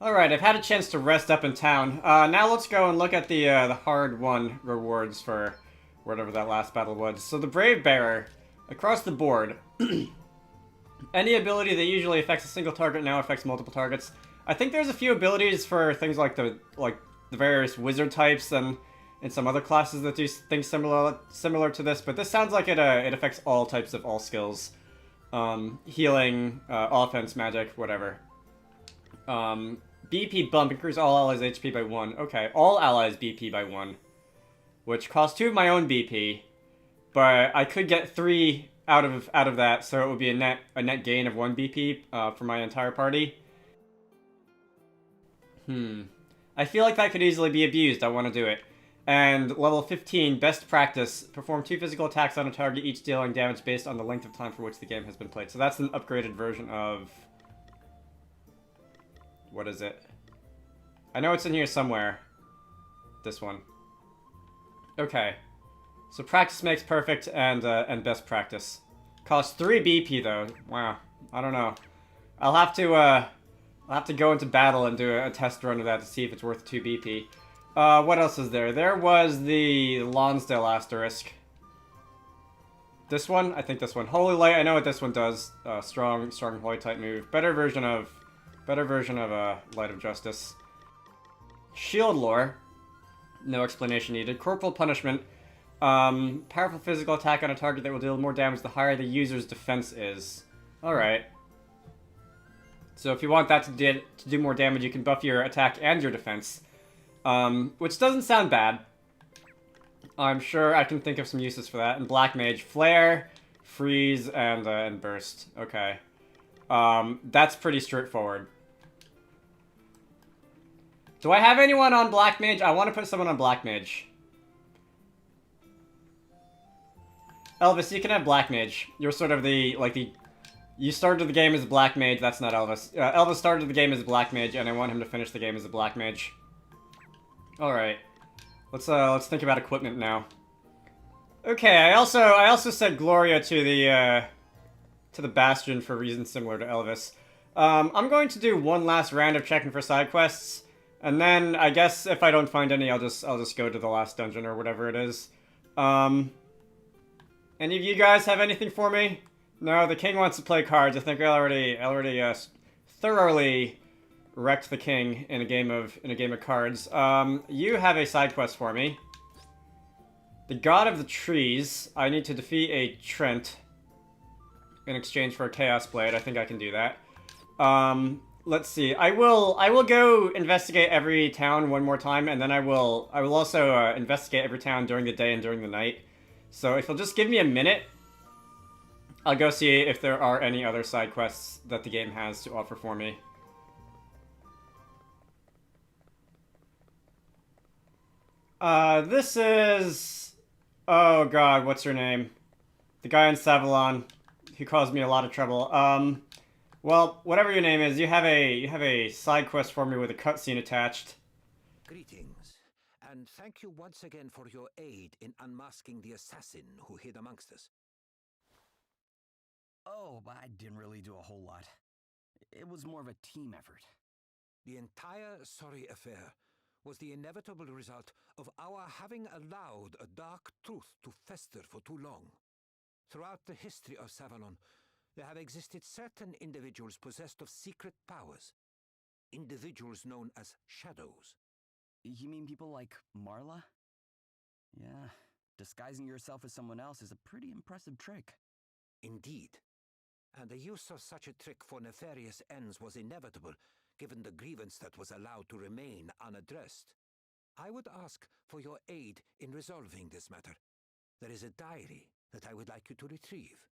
Alright, I've had a chance to rest up in town. Now let's go and look at the hard-won rewards for whatever that last battle was. So the Brave Bearer, across the board, any ability that usually affects a single target now affects multiple targets. I think there's a few abilities for things like the various wizard types and some other classes that do things similar to this, but this sounds like it affects all types of all skills. Healing, offense, magic, whatever. BP bump increases all allies HP by 1. Okay, all allies BP by 1. Which costs 2 of my own BP. But I could get 3 out of that, so it would be a net gain of 1 BP for my entire party. I feel like that could easily be abused. I want to do it. And level 15, best practice. Perform 2 physical attacks on a target, each dealing damage based on the length of time for which the game has been played. So that's an upgraded version of... What is it? I know it's in here somewhere. This one. Okay. So practice makes perfect and best practice. Costs 3 BP though. Wow. I don't know. I'll have to go into battle and do a test run of that to see if it's worth 2 BP. What else is there? There was the Lonsdale Asterisk. This one? I think this one. Holy Light, I know what this one does. Strong Holy type move. Better version of Light of Justice. Shield Lore. No explanation needed. Corporal Punishment. Powerful physical attack on a target that will deal more damage the higher the user's defense is. Alright. So if you want that to do more damage, you can buff your attack and your defense. Which doesn't sound bad. I'm sure I can think of some uses for that. And Black Mage. Flare, Freeze, and Burst. Okay. That's pretty straightforward. Do I have anyone on Black Mage? I want to put someone on Black Mage. Elvis, you can have Black Mage. You're sort of you started the game as a Black Mage. That's not Elvis. Elvis started the game as a Black Mage, and I want him to finish the game as a Black Mage. Alright. Let's think about equipment now. Okay, I also said Gloria to the Bastion for reasons similar to Elvis. I'm going to do one last round of checking for side quests, and then I guess if I don't find any, I'll just go to the last dungeon or whatever it is. Any of you guys have anything for me? No, the king wants to play cards. I think I already thoroughly wrecked the king in a game of cards. You have a side quest for me. The God of the Trees. I need to defeat a Trent in exchange for a Chaos Blade. I think I can do that. Let's see. I will go investigate every town one more time, and then I will also investigate every town during the day and during the night. So if you'll just give me a minute, I'll go see if there are any other side quests that the game has to offer for me. This is... Oh god, what's her name? The guy in Savalon who caused me a lot of trouble. Well, whatever your name is, you have a side quest for me with a cutscene attached. Greetings, and thank you once again for your aid in unmasking the assassin who hid amongst us. Oh, I didn't really do a whole lot. It was more of a team effort. The entire sorry affair was the inevitable result of our having allowed a dark truth to fester for too long. Throughout the history of Savalon, there have existed certain individuals possessed of secret powers. Individuals known as shadows. You mean people like Marla? Yeah, disguising yourself as someone else is a pretty impressive trick. Indeed. And the use of such a trick for nefarious ends was inevitable, given the grievance that was allowed to remain unaddressed. I would ask for your aid in resolving this matter. There is a diary that I would like you to retrieve.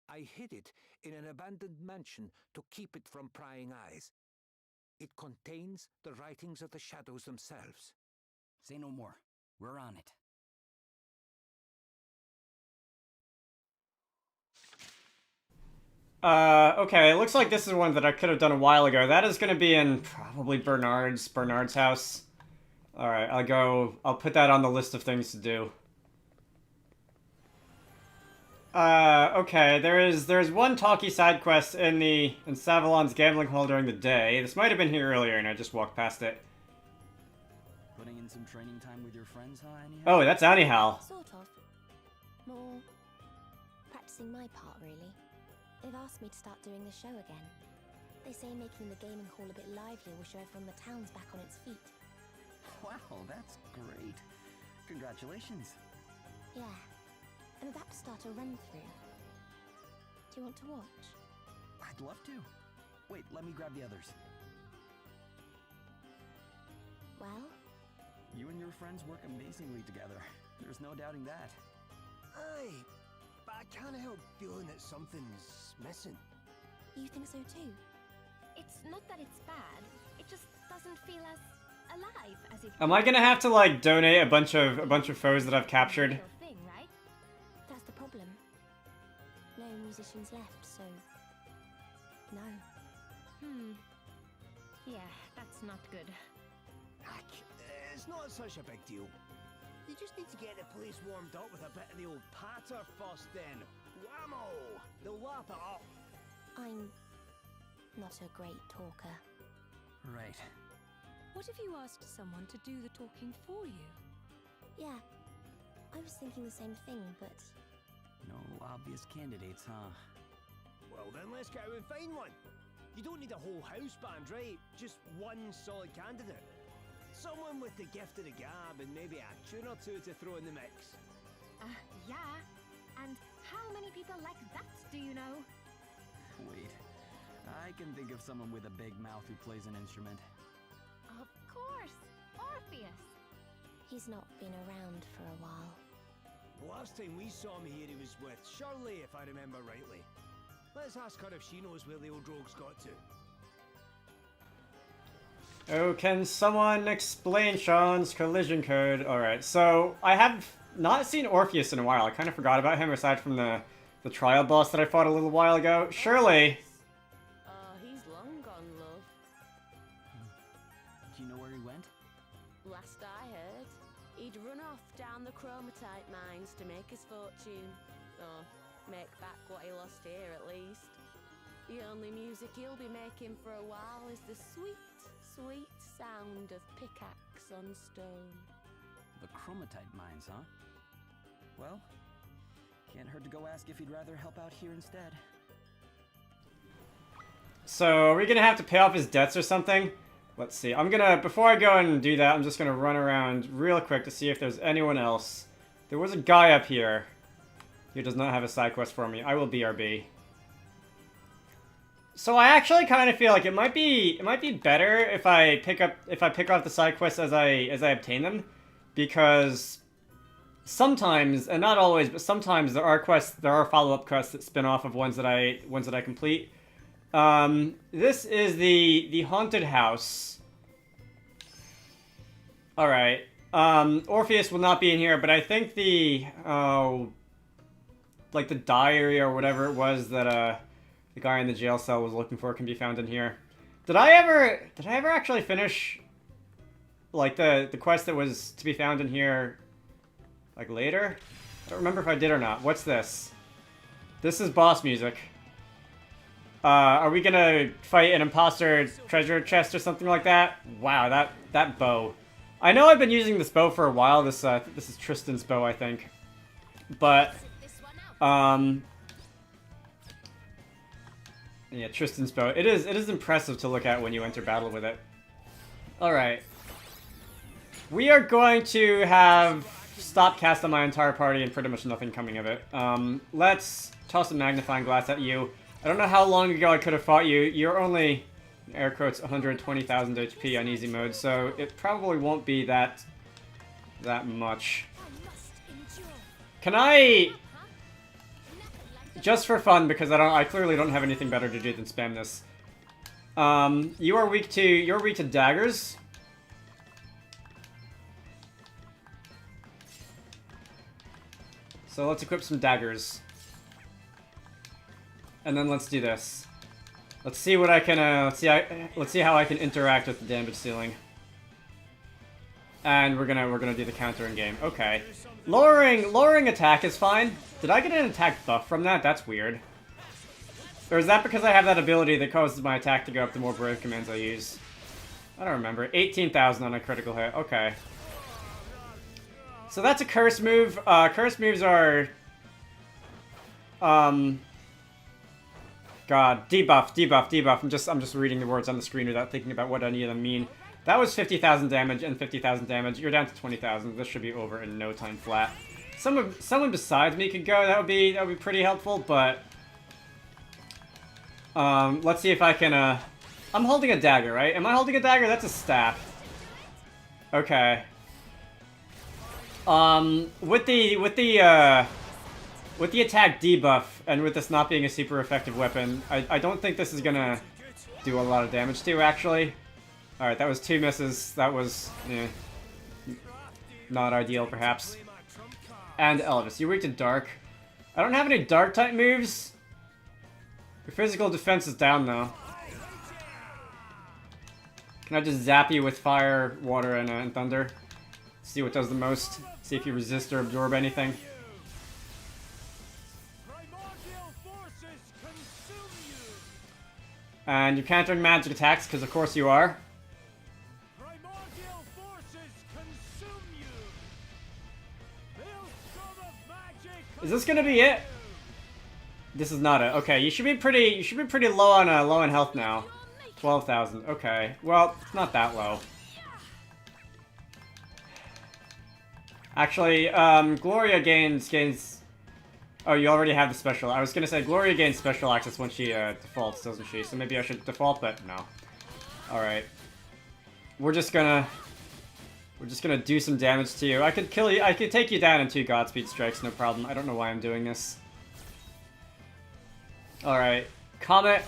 I hid it in an abandoned mansion to keep it from prying eyes. It contains the writings of the shadows themselves. Say no more. We're on it. Okay, it looks like this is one that I could have done a while ago. That is going to be in probably Bernard's house. Alright, I'll put that on the list of things to do. Okay, there's one talkie side quest in Savalon's gambling hall during the day. This might have been here earlier and I just walked past it. Putting in some training time with your friends, huh, anyhow? Oh, that's Anyhow. Sort of. More practicing my part, really. They've asked me to start doing the show again. They say making the gaming hall a bit livelier will show everyone the town's back on its feet. Wow, that's great. Congratulations. Yeah. I'm about to start a run-through. Do you want to watch? I'd love to. Wait, let me grab the others. Well? You and your friends work amazingly together. There's no doubting that. Aye, but I can't help feeling that something's missing. You think so too? It's not that it's bad, it just doesn't feel as alive as it Am I gonna have to like donate a bunch of foes that I've captured? real thing, right? That's the problem. No musicians left, so... no. Yeah, that's not good. Heck, it's not such a big deal. You just need to get the place warmed up with a bit of the old patter first then. Whammo! They'll lap it up. I'm not a great talker. Right. What if you asked someone to do the talking for you? Yeah, I was thinking the same thing, but... No obvious candidates, huh? Well then, let's go out and find one. You don't need a whole house band, right? Just one solid candidate. Someone with the gift of the gab and maybe a tune or two to throw in the mix. Yeah. And how many people like that do you know? Wait. I can think of someone with a big mouth who plays an instrument. Of course, Orpheus. he's not been around for a while. The last time we saw him here, he was with Shirley, if I remember rightly. Let's ask her if she knows where the old rogue's got to. Oh, can someone explain Sean's collision code? Alright, so I have not seen Orpheus in a while. I kind of forgot about him aside from the trial boss that I fought a little while ago. Shirley! He's long gone, love. Do you know where he went? Last I heard, he'd run off down the chromatite mines to make his fortune. Or make back what he lost here, at least. The only music he'll be making for a while is the sweet, sweet sound of pickaxe on stone. The chromatite mines, huh? Well, can't hurt to go ask if he'd rather help out here instead. So, are we gonna have to pay off his debts or something? Let's see. Before I go and do that, I'm just gonna run around real quick to see if there's anyone else. There was a guy up here who does not have a side quest for me. I will BRB. So I actually kind of feel like it might be better if I pick off the side quests as I obtain them, because sometimes, and not always, but sometimes there are follow-up quests that spin off of ones that I complete. This is the haunted house. All right. Orpheus will not be in here, but I think like the diary or whatever it was that the guy in the jail cell was looking for can be found in here. Did I ever actually finish like the quest that was to be found in here like later? I don't remember if I did or not. What's this? This is boss music. Are we gonna fight an imposter treasure chest or something like that? Wow, that bow. I know I've been using this bow for a while. This is Tristan's bow, I think. But yeah, Tristan's bow. It is impressive to look at when you enter battle with it. Alright. We are going to have stop cast on my entire party and pretty much nothing coming of it. Let's toss a magnifying glass at you. I don't know how long ago I could have fought you. You're only, air quotes, 120,000 HP on easy mode, so it probably won't be that much. Can I, just for fun, because I clearly don't have anything better to do than spam this. You're weak to daggers. So let's equip some daggers. And then let's do this. Let's see what I can, let's see how I can interact with the damage ceiling. And we're gonna do the counter in game. Okay. Lowering attack is fine. Did I get an attack buff from that? That's weird. Or is that because I have that ability that causes my attack to go up the more brave commands I use? I don't remember. 18,000 on a critical hit. Okay. So that's a curse move. Curse moves are... God, debuff. I'm just reading the words on the screen without thinking about what any of them mean. That was 50,000 damage and 50,000 damage. You're down to 20,000. This should be over in no time flat. Someone besides me could go. That would be pretty helpful, but... let's see if I can, I'm holding a dagger, right? Am I holding a dagger? That's a staff. Okay. With the attack debuff, and with this not being a super effective weapon, I don't think this is gonna do a lot of damage to, actually. Alright, that was 2 misses. That was, not ideal, perhaps. And Elvis, you're weak to dark. I don't have any dark type moves. Your physical defense is down, though. Can I just zap you with fire, water, and thunder? See what does the most. See if you resist or absorb anything. And you're countering magic attacks, because of course you are. Is this gonna be it? This is not it. Okay, you should be pretty low on health now. 12,000. Okay. Well, it's not that low. Actually, Gloria gains. Oh, you already have the special. I was gonna say Gloria gains special access when she defaults, doesn't she? So maybe I should default, but no. All right. We're just gonna do some damage to you. I could kill you. I could take you down in 2 Godspeed strikes, no problem. I don't know why I'm doing this. All right, Comet.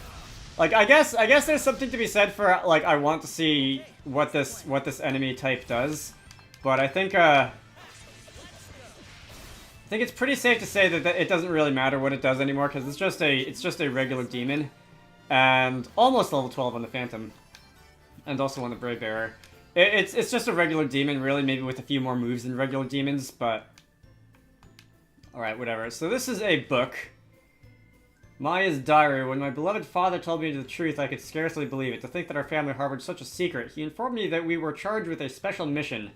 Like, I guess there's something to be said for, like, I want to see what this enemy type does, but I think it's pretty safe to say that it doesn't really matter what it does anymore, because it's just a regular demon, and almost level 12 on the Phantom, and also on the Brave Bearer. It's just a regular demon, really, maybe with a few more moves than regular demons, but all right, whatever. So this is a book. Maya's diary. When my beloved father told me the truth, I could scarcely believe it. To think that our family harbored such a secret. He informed me that we were charged with a special mission,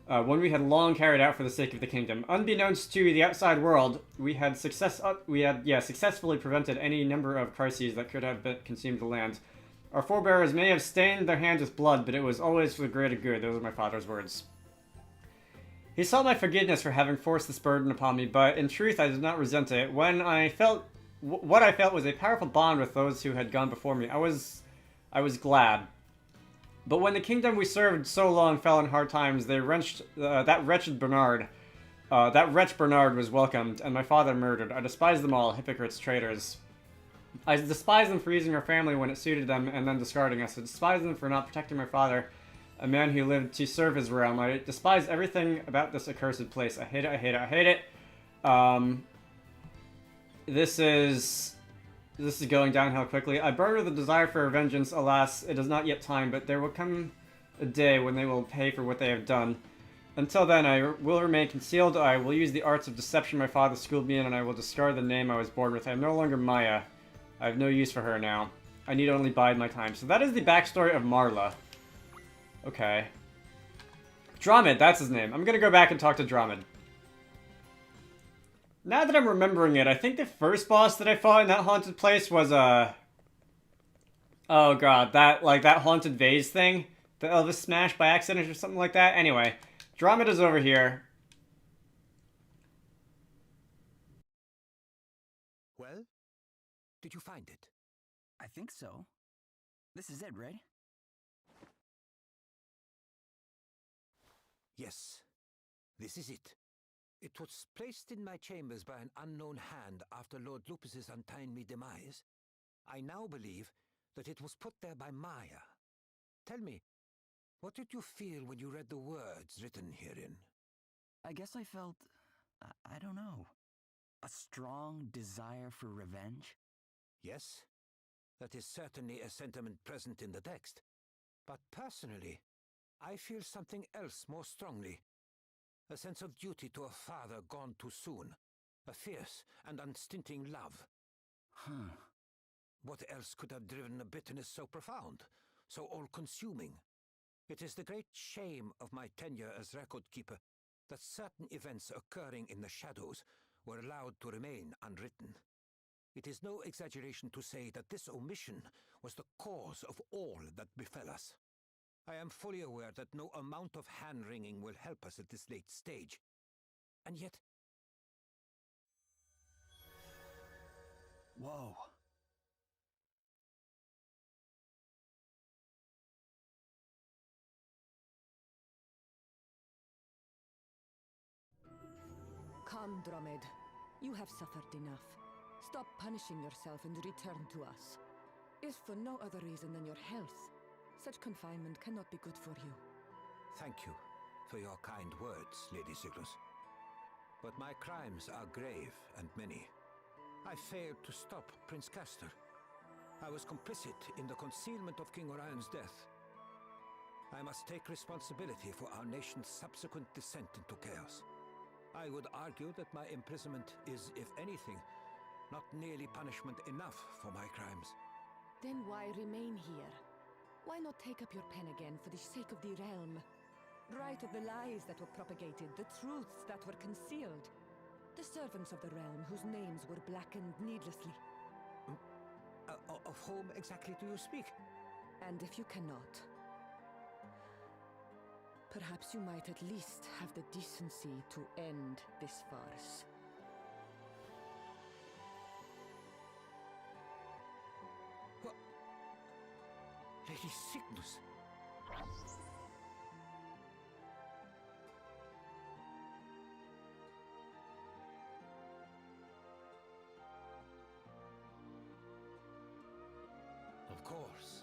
one we had long carried out for the sake of the kingdom. Unbeknownst to the outside world, we had successfully prevented any number of crises that could have consumed the land. Our forebears may have stained their hands with blood, but it was always for the greater good. Those are my father's words. He sought my forgiveness for having forced this burden upon me, but in truth I did not resent it. What I felt was a powerful bond with those who had gone before me. I was glad. But when the kingdom we served so long fell in hard times, that wretch Bernard was welcomed, and my father murdered. I despise them all, hypocrites, traitors. I despise them for using our family when it suited them, and then discarding us. I despise them for not protecting my father, a man who lived to serve his realm. I despise everything about this accursed place. I hate it, I hate it, I hate it. This is going downhill quickly. I burn with a desire for vengeance. Alas, it is not yet time, but there will come a day when they will pay for what they have done. Until then, I will remain concealed. I will use the arts of deception my father schooled me in, and I will discard the name I was born with. I am no longer Maya. I have no use for her now. I need only bide my time. So that is the backstory of Marla. Okay. Dramid, that's his name. I'm gonna go back and talk to Dramid. Now that I'm remembering it, I think the first boss that I fought in that haunted place was, oh god, that haunted vase thing? The Elvis smashed by accident or something like that? Anyway, Dramid is over here. Well, did you find it? I think so. This is it, right? Yes, this is it. It was placed in my chambers by an unknown hand after Lord Lupus's untimely demise. I now believe that it was put there by Maya. Tell me, what did you feel when you read the words written herein? I guess I felt, I don't know, a strong desire for revenge. Yes, that is certainly a sentiment present in the text. But personally, I feel something else more strongly. A sense of duty to a father gone too soon. A fierce and unstinting love. Huh. What else could have driven a bitterness so profound, so all-consuming? It is the great shame of my tenure as record keeper that certain events occurring in the shadows were allowed to remain unwritten. It is no exaggeration to say that this omission was the cause of all that befell us. I am fully aware that no amount of hand-wringing will help us at this late stage. And yet... Whoa. Come, Drummond. You have suffered enough. Stop punishing yourself and return to us. If for no other reason than your health, such confinement cannot be good for you. Thank you for your kind words, Lady Siglos. But my crimes are grave and many. I failed to stop Prince Castor. I was complicit in the concealment of King Orion's death. I must take responsibility for our nation's subsequent descent into chaos. I would argue that my imprisonment is, if anything, not nearly punishment enough for my crimes. Then why remain here? Why not take up your pen again for the sake of the realm? Write of the lies that were propagated, the truths that were concealed. The servants of the realm whose names were blackened needlessly. Of whom exactly do you speak? And if you cannot, perhaps you might at least have the decency to end this farce. What? Lady Cygnus? Of course.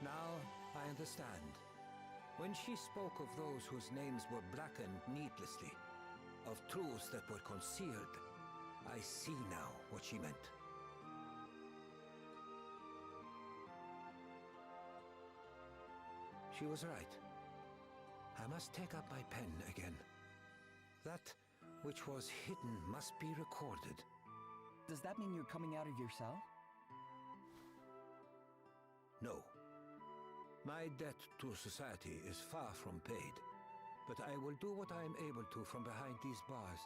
Now I understand. When she spoke of those whose names were blackened needlessly, of truths that were concealed, I see now what she meant. She was right. I must take up my pen again. That which was hidden must be recorded. Does that mean you're coming out of your cell? No. My debt to society is far from paid, but I will do what I am able to from behind these bars.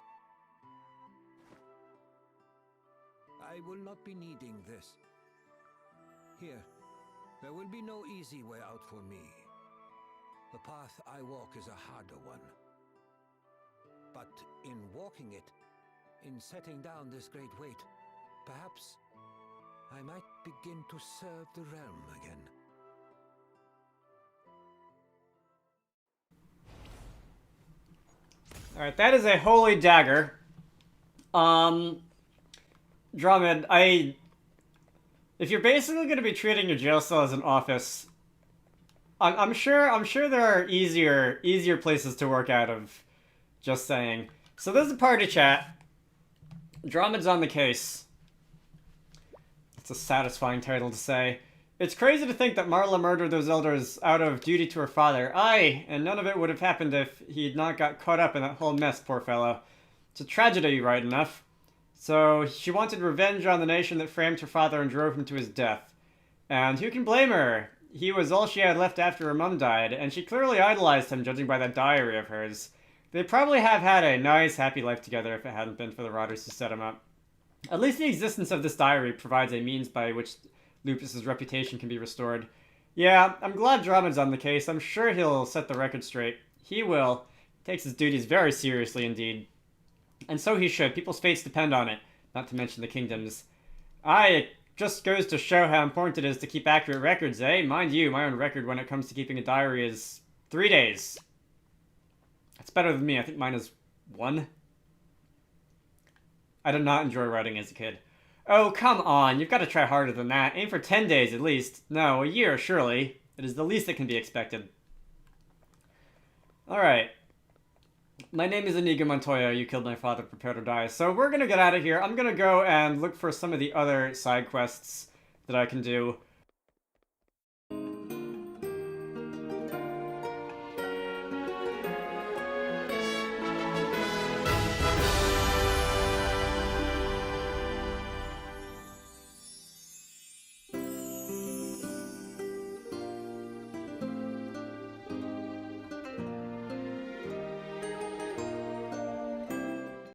I will not be needing this. Here, there will be no easy way out for me. The path I walk is a harder one. But in walking it, in setting down this great weight, perhaps I might begin to serve the realm again. Alright, that is a holy dagger. Drummond, if you're basically going to be treating your jail cell as an office, I'm sure there are easier places to work out of. Just saying. So there's a party chat. Drummond's on the case. It's a satisfying title to say. It's crazy to think that Marla murdered those elders out of duty to her father. Aye, and none of it would have happened if he'd not got caught up in that whole mess, poor fellow. It's a tragedy, right enough. So she wanted revenge on the nation that framed her father and drove him to his death. And who can blame her? He was all she had left after her mum died, and she clearly idolized him, judging by that diary of hers. They'd probably have had a nice, happy life together if it hadn't been for the Rotters who set him up. At least the existence of this diary provides a means by which Lupus's reputation can be restored. Yeah, I'm glad Drummond's on the case. I'm sure he'll set the record straight. He will. He takes his duties very seriously indeed. And so he should. People's fates depend on it, not to mention the kingdom's. It just goes to show how important it is to keep accurate records, eh? Mind you, my own record when it comes to keeping a diary is 3 days. That's better than me. I think mine is 1. I did not enjoy writing as a kid. Oh, come on. You've got to try harder than that. Aim for 10 days at least. No, a year, surely. It is the least that can be expected. Alright. My name is Inigo Montoya. You killed my father. Prepare to die. So we're going to get out of here. I'm going to go and look for some of the other side quests that I can do.